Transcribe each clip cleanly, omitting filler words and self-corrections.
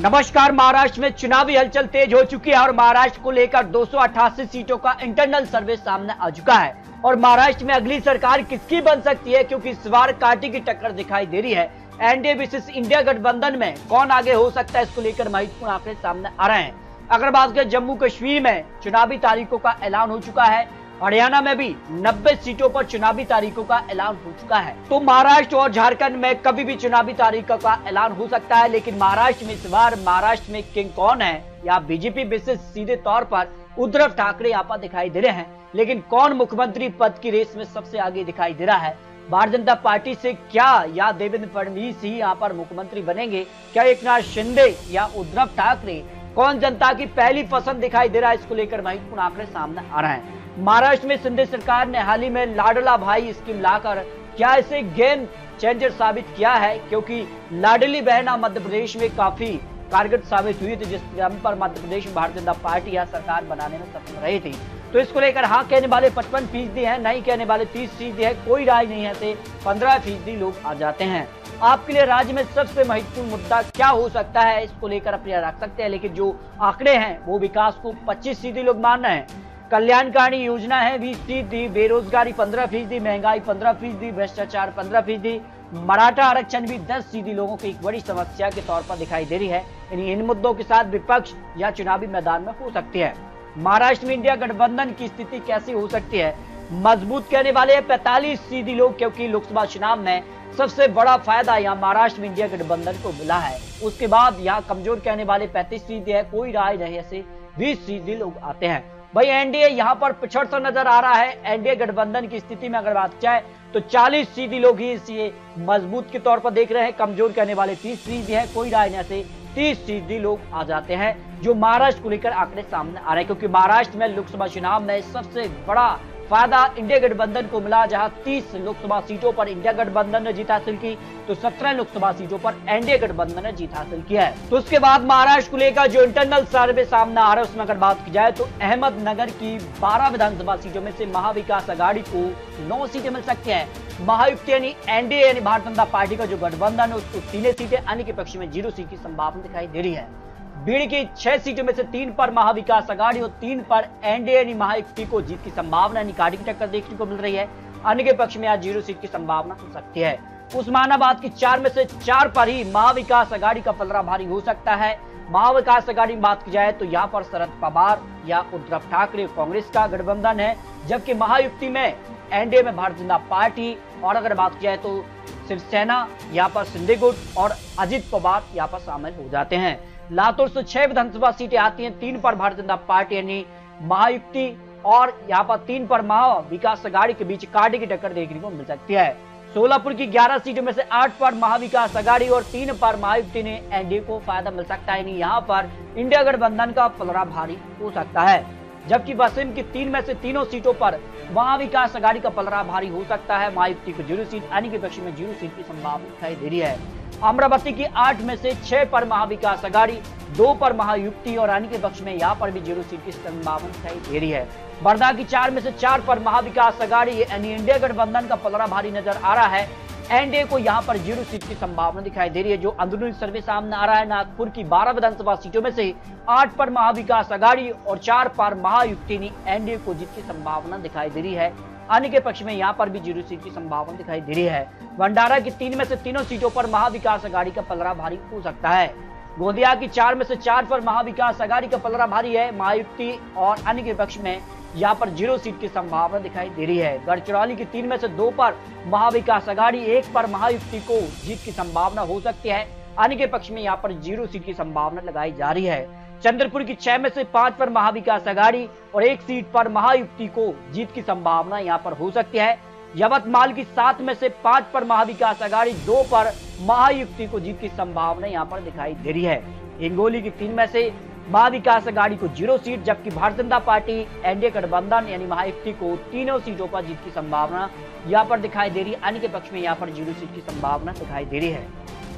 नमस्कार। महाराष्ट्र में चुनावी हलचल तेज हो चुकी है और महाराष्ट्र को लेकर 288 सीटों का इंटरनल सर्वे सामने आ चुका है। और महाराष्ट्र में अगली सरकार किसकी बन सकती है, क्योंकि इस बार कांटे की टक्कर दिखाई दे रही है। एनडीए वर्सेस इंडिया गठबंधन में कौन आगे हो सकता है, इसको लेकर महत्वपूर्ण आंकड़े सामने आ रहे हैं। अगर बात करें जम्मू कश्मीर में चुनावी तारीखों का ऐलान हो चुका है, हरियाणा में भी 90 सीटों पर चुनावी तारीखों का ऐलान हो चुका है। तो महाराष्ट्र और झारखंड में कभी भी चुनावी तारीखों का ऐलान हो सकता है। लेकिन महाराष्ट्र में इस बार महाराष्ट्र में किंग कौन है, या बीजेपी वर्सेस सीधे तौर पर उद्धव ठाकरे यहाँ पर दिखाई दे रहे हैं। लेकिन कौन मुख्यमंत्री पद की रेस में सबसे आगे दिखाई दे रहा है, भारतीय जनता पार्टी से क्या या देवेंद्र फडणवीस ही यहाँ पर मुख्यमंत्री बनेंगे, क्या एकनाथ शिंदे या उद्धव ठाकरे, कौन जनता की पहली पसंद दिखाई दे रहा है, इसको लेकर महत्वपूर्ण आंकड़े सामने आ रहे हैं। महाराष्ट्र में शिंदे सरकार ने हाल ही में लाडला भाई स्कीम लाकर क्या इसे गेम चेंजर साबित किया है, क्योंकि लाडली बहना मध्य प्रदेश में काफी कारगर साबित हुई थी, जिस पर मध्य प्रदेश में भारतीय जनता पार्टी या सरकार बनाने में सफल रही थी। तो इसको लेकर हाँ कहने वाले 55% है, नहीं कहने वाले 30% है, कोई राय नहीं है से 15% लोग आ जाते हैं। आपके लिए राज्य में सबसे महत्वपूर्ण मुद्दा क्या हो सकता है, इसको लेकर अपने रख सकते हैं। लेकिन जो आंकड़े हैं वो विकास को 25% लोग मान रहे हैं। कल्याणकारी योजना है 20%, बेरोजगारी 15%, महंगाई 15%, भ्रष्टाचार 15%, मराठा आरक्षण भी 10% लोगों की एक बड़ी समस्या के तौर पर दिखाई दे रही है। इन मुद्दों के साथ विपक्ष या चुनावी मैदान में हो सकती है। महाराष्ट्र में इंडिया गठबंधन की स्थिति कैसी हो सकती है, मजबूत कहने वाले 45% लोग, क्योंकि लोकसभा चुनाव में सबसे बड़ा फायदा यहाँ महाराष्ट्र में इंडिया गठबंधन को मिला है। उसके बाद यहाँ कमजोर कहने वाले 35% है, कोई राय नहीं से 20% लोग आते हैं। भाई एनडीए यहाँ पर पिछड़ता नजर आ रहा है। एनडीए गठबंधन की स्थिति में अगर बात जाए तो 40% लोग ही इसे मजबूत के तौर पर देख रहे हैं, कमजोर कहने वाले 30% है, कोई राय न से 30% लोग आ जाते हैं। जो महाराष्ट्र को लेकर आंकड़े सामने आ रहे हैं, क्योंकि महाराष्ट्र में लोकसभा चुनाव में सबसे बड़ा फायदा इंडिया गठबंधन को मिला। जहां 30 लोकसभा सीटों पर इंडिया गठबंधन ने जीत हासिल की, तो 17 लोकसभा सीटों पर एनडीए गठबंधन ने जीत हासिल किया है। तो उसके बाद महाराष्ट्र को लेकर जो इंटरनल सर्वे सामने आ रहा है, उसमें अगर बात की जाए तो अहमदनगर की 12 विधानसभा सीटों में से महाविकास आघाड़ी को 9 सीटें मिल सकती हैं। महायुति यानी एनडीए यानी भारतीय जनता पार्टी का जो गठबंधन है उसको 3 सीटें, अन्य के पक्ष में 0 सीट की संभावना दिखाई दे रही है। बीड़ की 6 सीटों में से 3 पर महाविकास आघाड़ी और 3 पर एनडीए यानी महायुति को जीत की संभावना यानी कांटे की टक्कर देखने को मिल रही है। अन्य के पक्ष में आज 0 सीट की संभावना हो सकती है। उस्मानाबाद की 4 में से 4 पर ही महाविकास आघाड़ी का पलड़ा भारी हो सकता है। महाविकास आघाड़ी में बात की जाए तो यहाँ पर शरद पवार या उद्धव ठाकरे कांग्रेस का गठबंधन है, जबकि महायुति में एनडीए में भारतीय जनता पार्टी और अगर बात की जाए तो शिवसेना, यहाँ पर शिंदे गुट और अजित पवार यहाँ पर शामिल हो जाते हैं। लातूर से 6 विधानसभा सीटें आती हैं, 3 पर भारतीय जनता पार्टी यानी महायुति और यहाँ पर 3 पर महाविकास आघाड़ी के बीच कांटे की टक्कर देखने को मिल सकती है। सोलापुर की 11 सीटों में से 8 पर महाविकास आघाड़ी और 3 पर महायुति ने एनडीए को फायदा मिल सकता है, यहाँ पर इंडिया गठबंधन का पलड़ा भारी हो सकता है। जबकि पश्चिम की 3 में से 3 सीटों पर महाविकास आघाड़ी का पलड़ा भारी हो सकता है। महायुति को 0 सीट, अन्य के पक्ष में 0 सीट की संभावना दिखाई दे रही है। अमरावती की 8 में से 6 पर महाविकास आघाड़ी, 2 पर महायुति और अन्य के पक्ष में यहाँ पर भी 0 सीट की संभावना दिखाई दे रही है। वर्धा की 4 में से 4 पर महाविकास आघाड़ी यानी इंडिया गठबंधन का पलड़ा भारी नजर आ रहा है। एनडीए को यहाँ पर 0 सीट की संभावना दिखाई दे रही है। जो अंदरूनी सर्वे सामने आ रहा है, नागपुर की 12 विधानसभा सीटों में से 8 पर महाविकास आघाड़ी और 4 पर महायुति ने एनडीए को जीत की संभावना दिखाई दे रही है। अन्य के पक्ष में यहाँ पर भी 0 सीट की संभावना दिखाई दे रही है। भंडारा की 3 में से 3 सीटों पर महाविकास आघाड़ी का पलड़ा भारी हो सकता है। गोंदिया की 4 में से 4 पर महाविकास आघाड़ी का पलड़ा भारी है। महायुति और अन्य के पक्ष में यहाँ पर 0 सीट की संभावना दिखाई दे रही है। गढ़चिरौली की 3 में से 2 पर महाविकास आघाड़ी, 1 पर महायुति को जीत की संभावना हो सकती है। अन्य के पक्ष में यहाँ पर 0 सीट की संभावना लगाई जा रही है। चंद्रपुर की 6 में से 5 पर महाविकास आघाड़ी और 1 सीट पर महायुति को जीत की संभावना यहाँ पर हो सकती है। यवतमाल की 7 में से 5 पर महाविकास आघाड़ी, 2 पर महायुति को जीत की संभावना यहाँ पर दिखाई दे रही है। हिंगोली की 3 में से महाविकास आघाड़ी को 0 सीट, जबकि भारतीय जनता पार्टी एनडीए गठबंधन यानी महायुति को 3 सीटों पर जीत की संभावना यहाँ पर दिखाई दे रही है। अन्य के पक्ष में यहाँ पर 0 सीट की संभावना दिखाई दे रही है।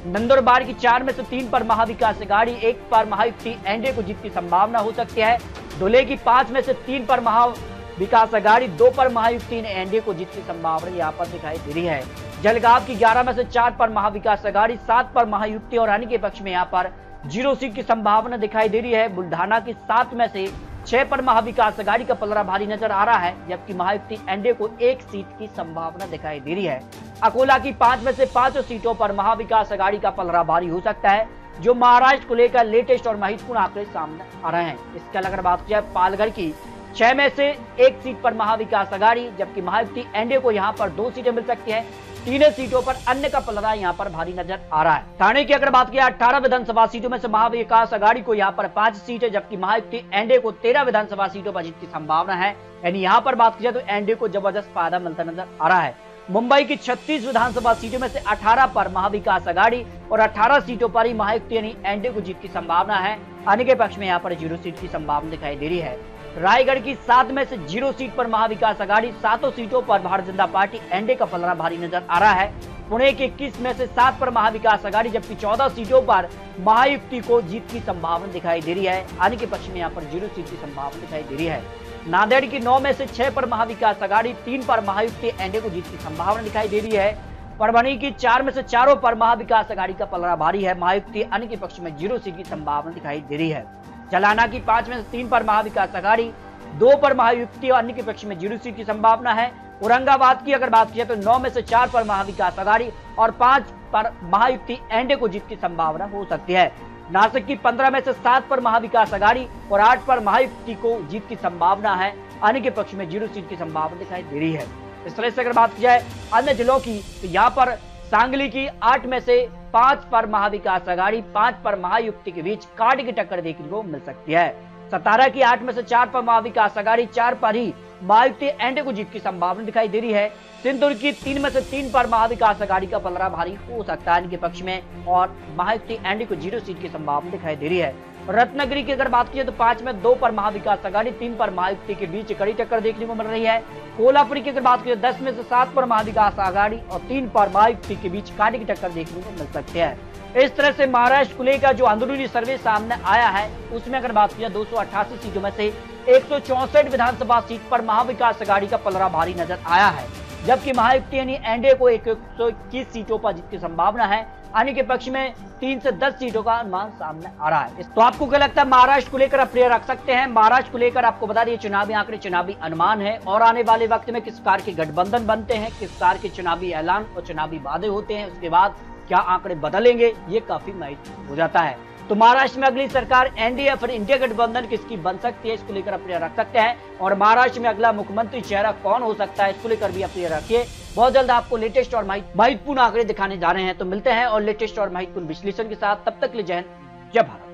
नंदुरबार की 4 में से 3 पर महाविकास आघाड़ी, 1 पर महायुति एनडीए को जीत की संभावना हो सकती है। धुले की 5 में से 3 पर महाविकास आघाड़ी, 2 पर महायुति ने एनडीए को जीत की संभावना यहाँ पर दिखाई दे रही है। जलगांव की 11 में से 4 पर महाविकास आघाड़ी, 7 पर महायुति और अन्य के पक्ष में यहाँ पर 0 सीट की संभावना दिखाई दे रही है। बुल्ढाना की 7 में से 6 पर महाविकास आघाड़ी का पलड़ा भारी नजर आ रहा है, जबकि महायुति एनडीए को 1 सीट की संभावना दिखाई दे रही है। अकोला की 5 में से 5 सीटों पर महाविकास आघाड़ी का पलड़ा भारी हो सकता है, जो महाराष्ट्र को लेकर लेटेस्ट और महत्वपूर्ण आंकड़े सामने आ रहे हैं। इसके अलावा बात की जाए पालघर की 6 में से 1 सीट पर महाविकास आघाड़ी, जबकि महायुति एनडीए को यहां पर 2 सीटें मिल सकती है। 3 सीटों पर अन्य का पलड़ा यहां पर भारी नजर आ रहा है। ठाणे की अगर बात की 18 विधानसभा सीटों में से महाविकास आघाड़ी को यहां पर 5 सीटें, जबकि महायुति एनडीए को 13 विधानसभा सीटों पर जीत की संभावना है। यानी यहां पर बात की जाए तो एनडीए को जबरदस्त फायदा मिलता नजर आ रहा है। मुंबई की 36 विधानसभा सीटों में से 18 पर महाविकास आघाड़ी और 18 सीटों पर ही महायुति यानी एनडीए को जीत की संभावना है। अन्य के पक्ष में यहां पर 0 सीट की संभावना दिखाई दे रही है। रायगढ़ की 7 में से 0 सीट पर महाविकास आघाड़ी, 7 सीटों पर भारतीय जनता पार्टी एनडीए का पलड़ा भारी नजर आ रहा है। पुणे के 21 में से 7 पर महाविकास आघाड़ी, जबकि 14 सीटों पर महायुति को जीत की संभावना दिखाई दे रही है। अन्य के पक्ष में यहाँ पर 0 सीट की संभावना दिखाई दे रही है। नांदेड़ की 9 में से 6 पर महाविकास आघाड़ी, 3 पर महायुति एनडीए को जीत की संभावना दिखाई दे रही है। परभणी की 4 में से 4 पर महाविकास आघाड़ी का पलड़ा भारी है। महायुति अन्य के पक्ष में 0 सीट की संभावना दिखाई दे रही है। जालना की 5 में से 3 पर महाविकास आघाड़ी, 2 पर महायुति और अन्य के पक्ष में 0 सीट की संभावना है। औरंगाबाद की अगर बात की तो 9 में से 4 पर महाविकास आघाड़ी और 5 पर महायुति एनडीए को जीत की संभावना हो सकती है। नासिक की 15 में से 7 पर महाविकास आघाड़ी और 8 पर महायुति को जीत की संभावना है। अन्य के पक्ष में 0 सीट की संभावना दिखाई दे रही है। इस तरह से अगर बात की जाए अन्य जिलों की तो यहाँ पर सांगली की 8 में से 5 पर महाविकास आघाड़ी, 5 पर महायुति के बीच कांटे की टक्कर देखने को मिल सकती है। सतारा की 8 में से 4 पर महाविकास आघाड़ी, 4 पर ही महायुति एनडीए को जीत की संभावना दिखाई दे रही है। सिंधुदुर्ग की 3 में से 3 पर महाविकास आघाड़ी का पलड़ा भारी हो सकता है इनके पक्ष में, और महायुति एनडीए को 0 सीट की संभावना दिखाई दे रही है। रत्नागिरी की अगर बात की तो 5 में 2 पर महाविकास आघाड़ी, 3 पर महायुति के बीच कड़ी टक्कर देखने को मिल रही है। कोल्हापुर की अगर बात की तो 10 में से 7 पर महाविकास आघाड़ी और 3 पर महायुति के बीच कांटे की टक्कर देखने को मिल सकती है। इस तरह से महाराष्ट्र को लेकर जो अंदरूनी सर्वे सामने आया है उसमें अगर बात की 288 सीटों में से 164 विधानसभा सीट पर महाविकास आघाड़ी का पलड़ा भारी नजर आया है, जबकि महायुति यानी एनडीए को 121 सीटों पर जीत की संभावना है। अन्य के पक्ष में 3 से 10 सीटों का अनुमान सामने आ रहा है। तो आपको क्या लगता है महाराष्ट्र को लेकर आप प्रिय रख सकते हैं? महाराष्ट्र को लेकर आपको बता दिए चुनावी आंकड़े, चुनावी अनुमान है और आने वाले वक्त में किस प्रकार के गठबंधन बनते हैं, किस प्रकार के चुनावी ऐलान और चुनावी वादे होते हैं, उसके बाद क्या आंकड़े बदलेंगे, ये काफी महत्वपूर्ण हो जाता है। तो महाराष्ट्र में अगली सरकार एनडीए या फिर इंडिया गठबंधन किसकी बन सकती है, इसको लेकर अपने रख सकते हैं। और महाराष्ट्र में अगला मुख्यमंत्री चेहरा कौन हो सकता है, इसको लेकर भी अपने रखिए। बहुत जल्द आपको लेटेस्ट और महत्वपूर्ण आंकड़े दिखाने जा रहे हैं। तो मिलते हैं और लेटेस्ट और महत्वपूर्ण विश्लेषण के साथ। तब तक ले जय हिंद, जय भारत।